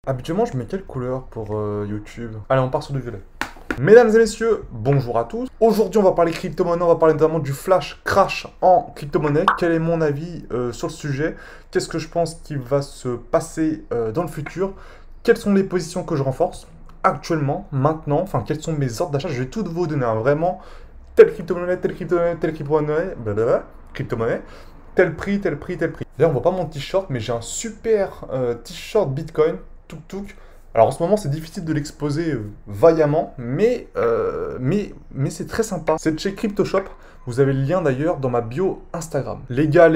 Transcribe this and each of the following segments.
Habituellement, je mets quelle couleur pour YouTube? Allez, on part sur du violet. Mesdames et messieurs, bonjour à tous. Aujourd'hui, on va parler crypto-monnaie, on va parler notamment du flash crash en crypto-monnaie. Quel est mon avis sur le sujet? Qu'est-ce que je pense qui va se passer dans le futur? Quelles sont les positions que je renforce actuellement, maintenant? Enfin, quels sont mes ordres d'achat? Je vais tout vous donner, hein, vraiment. Telle crypto-monnaie, telle crypto-monnaie, telle crypto-monnaie, blablabla, crypto-monnaie. Tel prix, tel prix, tel prix. D'ailleurs, on voit pas mon t-shirt, mais j'ai un super t-shirt Bitcoin, tuk-tuk. Alors en ce moment, c'est difficile de l'exposer vaillamment, mais c'est très sympa. C'est de chez CryptoShop. Vous avez le lien d'ailleurs dans ma bio Instagram. Les gars,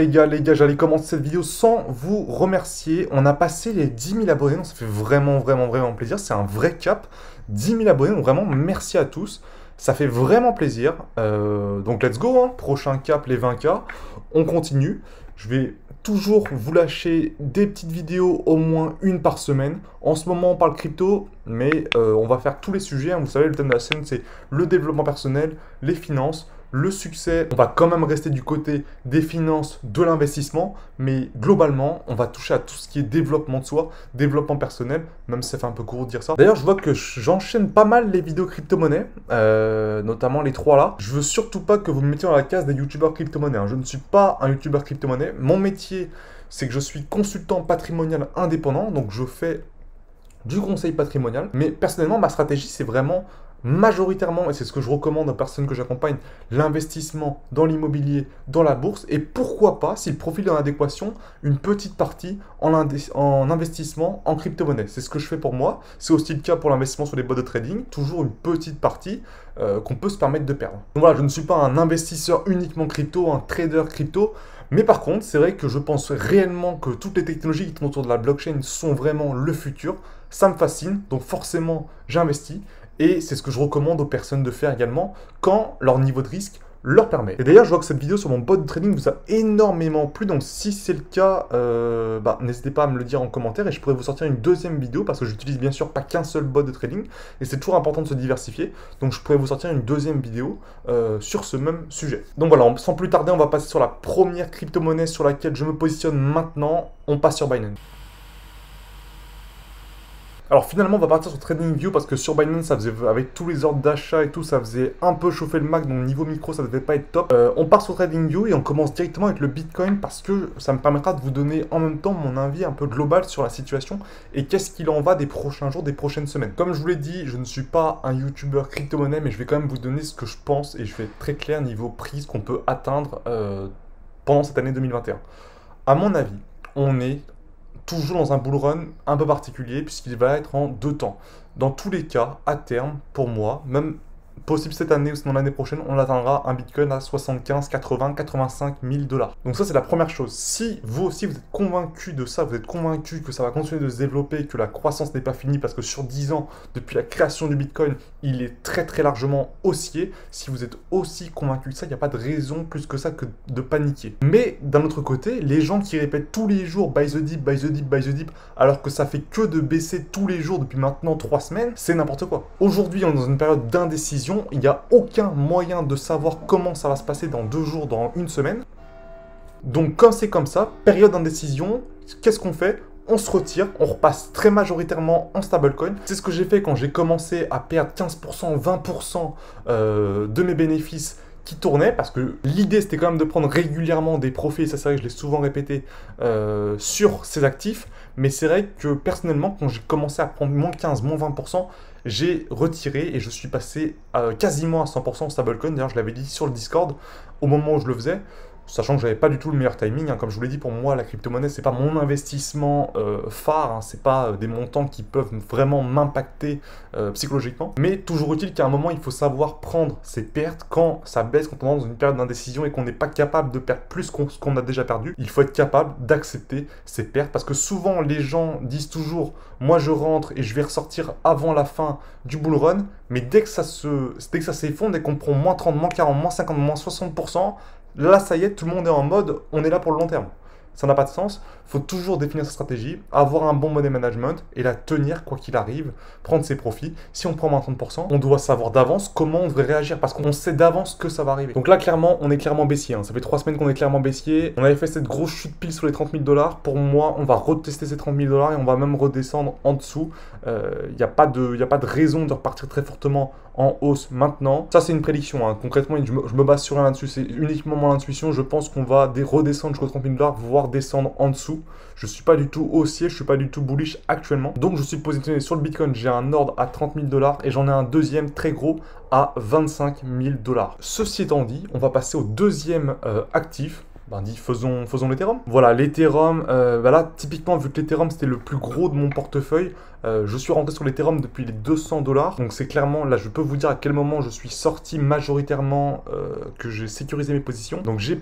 j'allais commencer cette vidéo sans vous remercier. On a passé les 10 000 abonnés, donc ça fait vraiment plaisir. C'est un vrai cap. 10 000 abonnés, donc vraiment merci à tous. Ça fait vraiment plaisir. Donc let's go, hein. Prochain cap, les 20K. On continue. Je vais toujours vous lâcher des petites vidéos, au moins une par semaine. En ce moment, on parle crypto, mais on va faire tous les sujets, hein. Vous savez, le thème de la chaîne, c'est le développement personnel, les finances, le succès. On va quand même rester du côté des finances, de l'investissement, mais globalement, on va toucher à tout ce qui est développement de soi, développement personnel, même si ça fait un peu court de dire ça. D'ailleurs, je vois que j'enchaîne pas mal les vidéos crypto-monnaie, notamment les trois là. Je veux surtout pas que vous me mettiez dans la case des youtubeurs crypto-monnaie, hein. Je ne suis pas un youtubeur crypto-monnaie. Mon métier, c'est que je suis consultant patrimonial indépendant, donc je fais du conseil patrimonial. Mais personnellement, ma stratégie, c'est vraiment majoritairement, et c'est ce que je recommande aux personnes que j'accompagne, l'investissement dans l'immobilier, dans la bourse, et pourquoi pas, si le profil est en adéquation, une petite partie en investissement en crypto-monnaie. C'est ce que je fais pour moi. C'est aussi le cas pour l'investissement sur les boîtes de trading, toujours une petite partie qu'on peut se permettre de perdre. Donc voilà, je ne suis pas un investisseur uniquement crypto, un trader crypto, mais par contre, c'est vrai que je pense réellement que toutes les technologies qui tournent autour de la blockchain sont vraiment le futur. Ça me fascine, donc forcément, j'investis. Et c'est ce que je recommande aux personnes de faire également quand leur niveau de risque leur permet. Et d'ailleurs, je vois que cette vidéo sur mon bot de trading vous a énormément plu. Donc si c'est le cas, n'hésitez pas à me le dire en commentaire et je pourrais vous sortir une deuxième vidéo parce que j'utilise bien sûr pas qu'un seul bot de trading et c'est toujours important de se diversifier. Donc je pourrais vous sortir une deuxième vidéo sur ce même sujet. Donc voilà, sans plus tarder, on va passer sur la première crypto-monnaie sur laquelle je me positionne maintenant. On passe sur Binance. Alors finalement, on va partir sur TradingView parce que sur Binance, ça faisait, avec tous les ordres d'achat et tout, ça faisait un peu chauffer le Mac, donc niveau micro, ça devait pas être top. On part sur TradingView et on commence directement avec le Bitcoin parce que ça me permettra de vous donner en même temps mon avis un peu global sur la situation et qu'est-ce qu'il en va des prochains jours, des prochaines semaines. Comme je vous l'ai dit, je ne suis pas un YouTuber crypto-monnaie, mais je vais quand même vous donner ce que je pense et je vais être très clair niveau prix, qu'on peut atteindre pendant cette année 2021. À mon avis, on est toujours dans un bull run un peu particulier puisqu'il va être en deux temps. Dans tous les cas, à terme, pour moi, même possible cette année ou sinon l'année prochaine, on atteindra un Bitcoin à 75, 80, 85 000 $. Donc ça, c'est la première chose. Si vous aussi, vous êtes convaincu de ça, vous êtes convaincu que ça va continuer de se développer, que la croissance n'est pas finie, parce que sur 10 ans, depuis la création du Bitcoin, il est très largement haussier. Si vous êtes aussi convaincu de ça, il n'y a pas de raison plus que ça que de paniquer. Mais d'un autre côté, les gens qui répètent tous les jours buy the dip, buy the dip, buy the dip, alors que ça fait que de baisser tous les jours depuis maintenant 3 semaines, c'est n'importe quoi. Aujourd'hui, on est dans une période d'indécision. Il n'y a aucun moyen de savoir comment ça va se passer dans 2 jours, dans une semaine. Donc comme c'est comme ça, période d'indécision, qu'est-ce qu'on fait? On se retire, on repasse très majoritairement en stablecoin. C'est ce que j'ai fait quand j'ai commencé à perdre 15%, 20% de mes bénéfices qui tournaient, parce que l'idée c'était quand même de prendre régulièrement des profits, et ça c'est vrai que je l'ai souvent répété, sur ces actifs, mais c'est vrai que personnellement quand j'ai commencé à prendre moins 15, moins 20%, j'ai retiré et je suis passé quasiment à 100% en stablecoin. D'ailleurs je l'avais dit sur le Discord au moment où je le faisais, sachant que j'avais pas du tout le meilleur timing, hein. Comme je vous l'ai dit, pour moi la crypto-monnaie c'est pas mon investissement phare, hein. C'est pas des montants qui peuvent vraiment m'impacter psychologiquement, mais toujours utile qu'à un moment il faut savoir prendre ses pertes quand ça baisse, quand on est dans une période d'indécision et qu'on n'est pas capable de perdre plus qu'on a déjà perdu. Il faut être capable d'accepter ses pertes parce que souvent les gens disent toujours moi je rentre et je vais ressortir avant la fin du bull run, mais dès que ça s'effondre, dès qu'on prend moins 30, moins 40, moins 50, moins 60%, là, ça y est, tout le monde est en mode, on est là pour le long terme. ça n'a pas de sens. Il faut toujours définir sa stratégie, avoir un bon money management et la tenir quoi qu'il arrive, prendre ses profits. Si on prend moins 30%, on doit savoir d'avance comment on devrait réagir parce qu'on sait d'avance que ça va arriver. Donc là, clairement, on est clairement baissier. Ça fait 3 semaines qu'on est clairement baissier. On avait fait cette grosse chute pile sur les 30 000 $. Pour moi, on va retester ces 30 000 $ et on va même redescendre en dessous. Il n'y a pas de raison de repartir très fortement en hausse maintenant. Ça, c'est une prédiction. Concrètement, je me base sur rien là-dessus. C'est uniquement mon intuition. Je pense qu'on va redescendre jusqu'aux 30 000 $, voire descendre en dessous. Je ne suis pas du tout haussier, je ne suis pas du tout bullish actuellement. Donc, je suis positionné sur le Bitcoin. J'ai un ordre à 30 000 $ et j'en ai un deuxième très gros à 25 000 $. Ceci étant dit, on va passer au deuxième actif. Faisons l'Ethereum. Voilà, l'Ethereum, là, typiquement, vu que l'Ethereum, c'était le plus gros de mon portefeuille, je suis rentré sur l'Ethereum depuis les 200 $. Donc, c'est clairement, là, je peux vous dire à quel moment je suis sorti majoritairement, que j'ai sécurisé mes positions. Donc, j'avais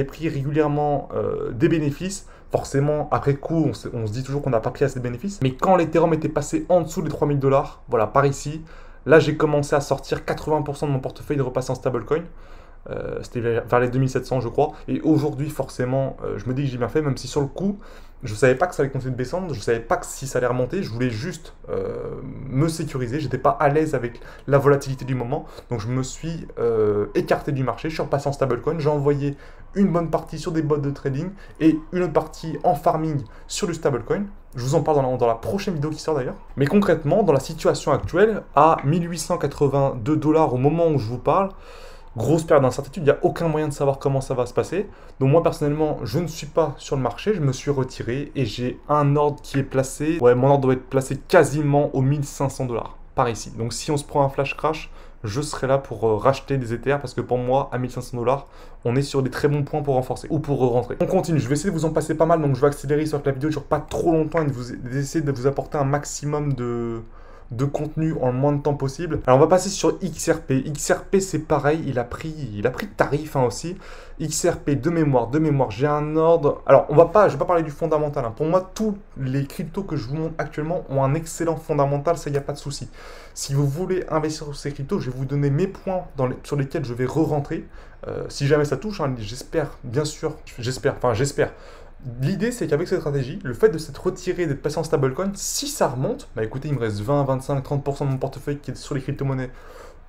pris régulièrement des bénéfices. Forcément, après coup, on se dit toujours qu'on n'a pas pris assez de bénéfices. Mais quand l'Ethereum était passé en dessous des 3 000 $, voilà, par ici, là, j'ai commencé à sortir 80% de mon portefeuille de repasser en stablecoin. C'était vers les 2700 je crois, et aujourd'hui forcément je me dis que j'ai bien fait, même si sur le coup je savais pas que ça allait continuer de descendre, je savais pas que si ça allait remonter, je voulais juste me sécuriser, j'étais pas à l'aise avec la volatilité du moment, donc je me suis écarté du marché, je suis repassé en stablecoin, j'ai envoyé une bonne partie sur des bots de trading et une autre partie en farming sur du stablecoin. Je vous en parle dans la prochaine vidéo qui sort d'ailleurs. Mais concrètement, dans la situation actuelle, à 1882 $ au moment où je vous parle, grosse période d'incertitude, il n'y a aucun moyen de savoir comment ça va se passer. Donc moi personnellement, je ne suis pas sur le marché, je me suis retiré et j'ai un ordre qui est placé. Ouais, mon ordre doit être placé quasiment aux 1500 $ par ici. Donc si on se prend un flash crash, je serai là pour racheter des Ethers parce que pour moi, à 1500 $, on est sur des très bons points pour renforcer ou pour rentrer. On continue, je vais essayer de vous en passer pas mal, donc je vais accélérer sur que la vidéo ne dure pas trop longtemps et d'essayer de vous apporter un maximum de contenu en le moins de temps possible. Alors on va passer sur XRP. XRP c'est pareil, il a pris de tarif aussi. XRP de mémoire, j'ai un ordre. Alors je vais pas parler du fondamental. Pour moi, tous les cryptos que je vous montre actuellement ont un excellent fondamental, ça il n'y a pas de souci. Si vous voulez investir sur ces cryptos, je vais vous donner mes points sur lesquels je vais re-rentrer. Si jamais ça touche, j'espère, bien sûr, j'espère. L'idée, c'est qu'avec cette stratégie, le fait de s'être retiré, d'être passé en stablecoin, si ça remonte, bah écoutez, il me reste 20, 25, 30% de mon portefeuille qui est sur les crypto-monnaies,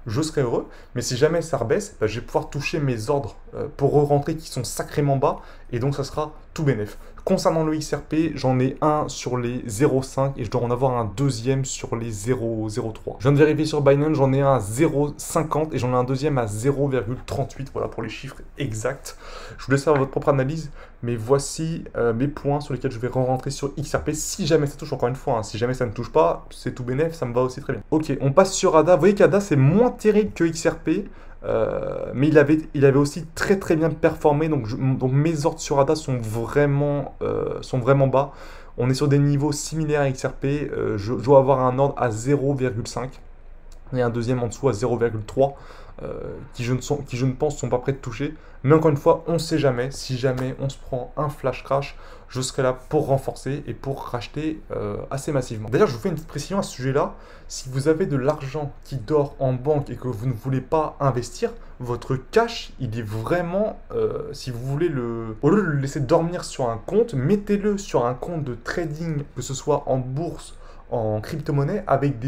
je serai heureux. Mais si jamais ça rebaisse, bah, je vais pouvoir toucher mes ordres pour re-rentrer qui sont sacrément bas, et donc ça sera tout bénef. Concernant le XRP, j'en ai un sur les 0,5 et je dois en avoir un deuxième sur les 0,03. Je viens de vérifier sur Binance, j'en ai un à 0,50 et j'en ai un deuxième à 0,38. Voilà pour les chiffres exacts. Je vous laisse faire votre propre analyse, mais voici mes points sur lesquels je vais rentrer sur XRP. Si jamais ça touche, encore une fois, si jamais ça ne touche pas, c'est tout bénef, ça me va aussi très bien. Ok, on passe sur ADA. Vous voyez qu'ADA c'est moins terrible que XRP. Mais il avait aussi très bien performé, donc mes ordres sur ADA sont vraiment bas. On est sur des niveaux similaires à XRP. Je dois avoir un ordre à 0,5 et un deuxième en dessous à 0,3 qui je ne pense sont pas prêts de toucher. Mais encore une fois, on ne sait jamais. Si jamais on se prend un flash crash, je serai là pour renforcer et pour racheter assez massivement. D'ailleurs, je vous fais une petite précision à ce sujet-là. Si vous avez de l'argent qui dort en banque et que vous ne voulez pas investir, votre cash, il est vraiment, si vous voulez au lieu de le laisser dormir sur un compte, mettez-le sur un compte de trading, que ce soit en bourse, en crypto-monnaie, avec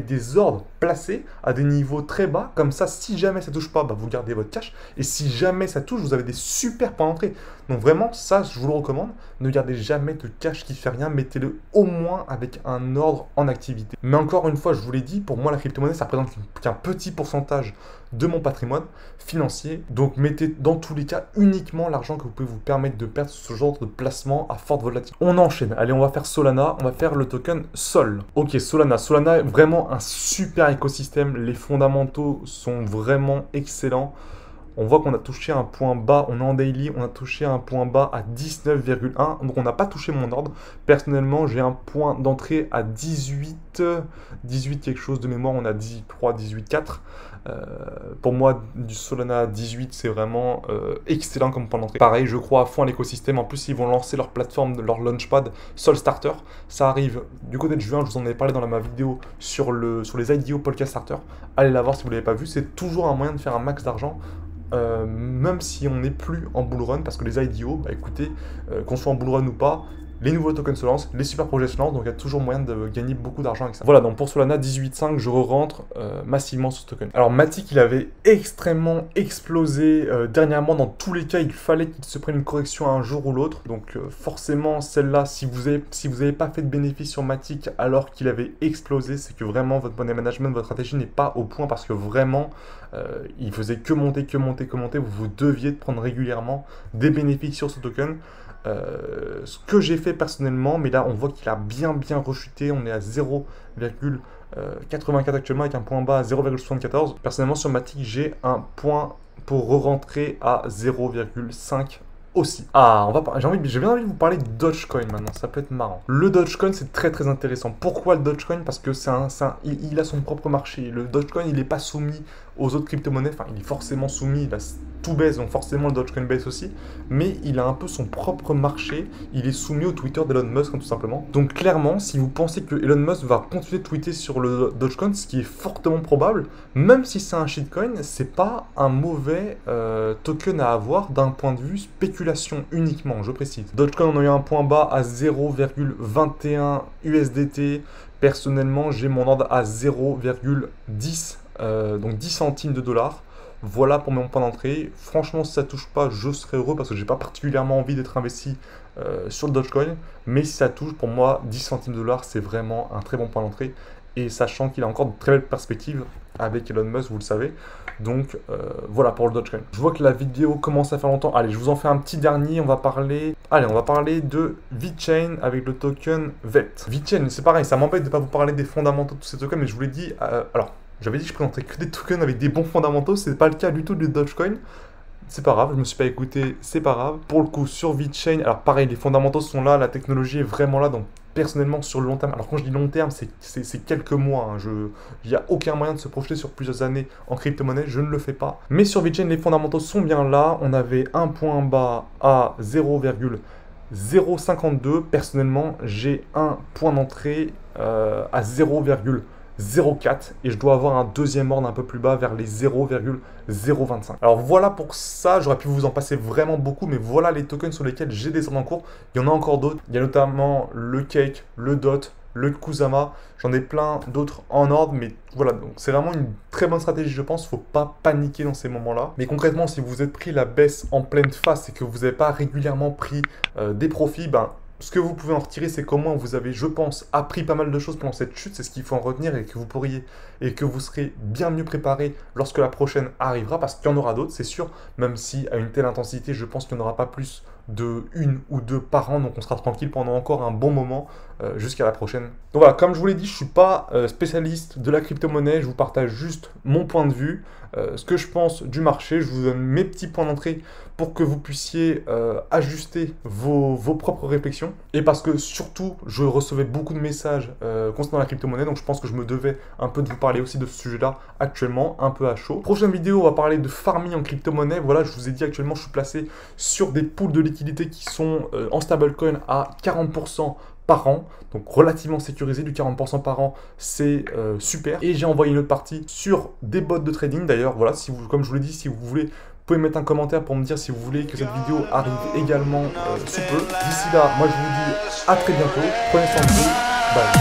des ordres placés à des niveaux très bas. Comme ça, si jamais ça touche pas, bah, vous gardez votre cash. Et si jamais ça touche, vous avez des super points d'entrée. Donc vraiment, ça, je vous le recommande. Ne gardez jamais de cash qui fait rien. Mettez-le au moins avec un ordre en activité. Mais encore une fois, je vous l'ai dit, pour moi, la crypto-monnaie, ça représente qu'un petit pourcentage de mon patrimoine financier. Donc mettez dans tous les cas uniquement l'argent que vous pouvez vous permettre de perdre ce genre de placement à forte volatilité. On enchaîne. Allez, on va faire Solana. On va faire le token Sol. Ok, Solana. Solana est vraiment un super écosystème. Les fondamentaux sont vraiment excellents. On voit qu'on a touché un point bas, on est en daily, on a touché un point bas à 19,1, donc on n'a pas touché mon ordre. Personnellement, j'ai un point d'entrée à 18 quelque chose de mémoire, on a 3, 18,4. Pour moi, du Solana à 18, c'est vraiment excellent comme point d'entrée. Pareil, je crois à fond à l'écosystème. En plus, ils vont lancer leur plateforme, leur launchpad Sol Starter. Ça arrive du côté de juin, je vous en avais parlé dans ma vidéo sur les IDO Podcast Starter. Allez la voir si vous ne l'avez pas vu, c'est toujours un moyen de faire un max d'argent même si on n'est plus en bull run, parce que les IDO, bah écoutez, qu'on soit en bull run ou pas, les nouveaux tokens se lancent, les super projets se lancent, donc il y a toujours moyen de gagner beaucoup d'argent avec ça. Voilà, donc pour Solana 18.5, je re-rentre massivement sur ce token. Alors Matic, il avait extrêmement explosé dernièrement. Dans tous les cas, il fallait qu'il se prenne une correction un jour ou l'autre. Donc forcément, celle-là, si vous avez pas fait de bénéfice sur Matic alors qu'il avait explosé, c'est que vraiment votre money management, votre stratégie n'est pas au point, parce que vraiment, il faisait que monter, que monter, que monter. Vous deviez prendre régulièrement des bénéfices sur ce token. Ce que j'ai fait personnellement, mais là on voit qu'il a bien rechuté, on est à 0,84 actuellement avec un point bas à 0,74. Personnellement sur Matic, j'ai un point pour re-rentrer à 0,5 aussi. Ah, j'ai bien envie de vous parler de Dogecoin maintenant, ça peut être marrant. Le Dogecoin, c'est très intéressant. Pourquoi le Dogecoin? Parce que il a son propre marché. Le Dogecoin, il n'est pas soumis aux autres crypto-monnaies. Enfin, il est forcément soumis, tout baisse, donc forcément le Dogecoin baisse aussi. Mais il a un peu son propre marché. Il est soumis au Twitter d'Elon Musk, tout simplement. Donc clairement, si vous pensez que Elon Musk va continuer de tweeter sur le Dogecoin, ce qui est fortement probable, même si c'est un shitcoin, c'est pas un mauvais token à avoir d'un point de vue spéculation uniquement, je précise. Dogecoin, on a eu un point bas à 0,21 USDT. Personnellement, j'ai mon ordre à 0,10, donc 10 centimes de dollars. Voilà pour mon point d'entrée. Franchement, si ça touche pas, je serai heureux, parce que j'ai pas particulièrement envie d'être investi sur le Dogecoin. Mais si ça touche, pour moi, 10 centimes de dollars, c'est vraiment un très bon point d'entrée. Et sachant qu'il a encore de très belles perspectives avec Elon Musk, vous le savez. Donc voilà pour le Dogecoin. Je vois que la vidéo commence à faire longtemps. Allez, je vous en fais un petit dernier. On va parler de VeChain avec le token VET. VeChain, c'est pareil, ça m'embête de ne pas vous parler des fondamentaux de tous ces tokens, mais je vous l'ai dit. Alors, j'avais dit que je présenterais que des tokens avec des bons fondamentaux. C'est pas le cas du tout de Dogecoin. C'est pas grave, je me suis pas écouté, c'est pas grave. Pour le coup, sur VeChain, alors pareil, les fondamentaux sont là, la technologie est vraiment là, donc personnellement sur le long terme, alors quand je dis long terme, c'est quelques mois, hein, il n'y a aucun moyen de se projeter sur plusieurs années en crypto-monnaie, je ne le fais pas. Mais sur VeChain, les fondamentaux sont bien là, on avait un point bas à 0,052, personnellement, j'ai un point d'entrée à 0,04 et je dois avoir un deuxième ordre un peu plus bas vers les 0,025. Alors voilà pour ça, j'aurais pu vous en passer vraiment beaucoup, mais voilà les tokens sur lesquels j'ai des ordres en cours. Il y en a encore d'autres, il y a notamment le Cake, le DOT, le Kusama, j'en ai plein d'autres en ordre, mais voilà, donc c'est vraiment une très bonne stratégie, je pense. Faut pas paniquer dans ces moments-là. Mais concrètement, si vous êtes pris la baisse en pleine face et que vous n'avez pas régulièrement pris des profits, ben ce que vous pouvez en retirer, c'est qu'au moins vous avez, je pense, appris pas mal de choses pendant cette chute. C'est ce qu'il faut en retenir, et que vous serez bien mieux préparé lorsque la prochaine arrivera, parce qu'il y en aura d'autres, c'est sûr. Même si à une telle intensité, je pense qu'il n'y en aura pas plus de 1 ou 2 par an, donc on sera tranquille pendant encore un bon moment jusqu'à la prochaine. Donc voilà, comme je vous l'ai dit, je ne suis pas spécialiste de la crypto-monnaie, je vous partage juste mon point de vue, ce que je pense du marché, je vous donne mes petits points d'entrée pour que vous puissiez ajuster vos propres réflexions. Et parce que surtout, je recevais beaucoup de messages concernant la crypto-monnaie, donc je pense que je me devais un peu de vous parler aussi de ce sujet-là actuellement, un peu à chaud. Prochaine vidéo, on va parler de farming en crypto-monnaie. Voilà, je vous ai dit actuellement, je suis placé sur des pools de liquidité qui sont en stablecoin à 40% par an, donc relativement sécurisé. Du 40% par an, c'est super. Et j'ai envoyé une autre partie sur des bots de trading. D'ailleurs, voilà, comme je vous l'ai dit, si vous voulez, vous pouvez mettre un commentaire pour me dire si vous voulez que cette vidéo arrive également sous peu. D'ici là, moi je vous dis à très bientôt. Prenez soin de vous. Bye.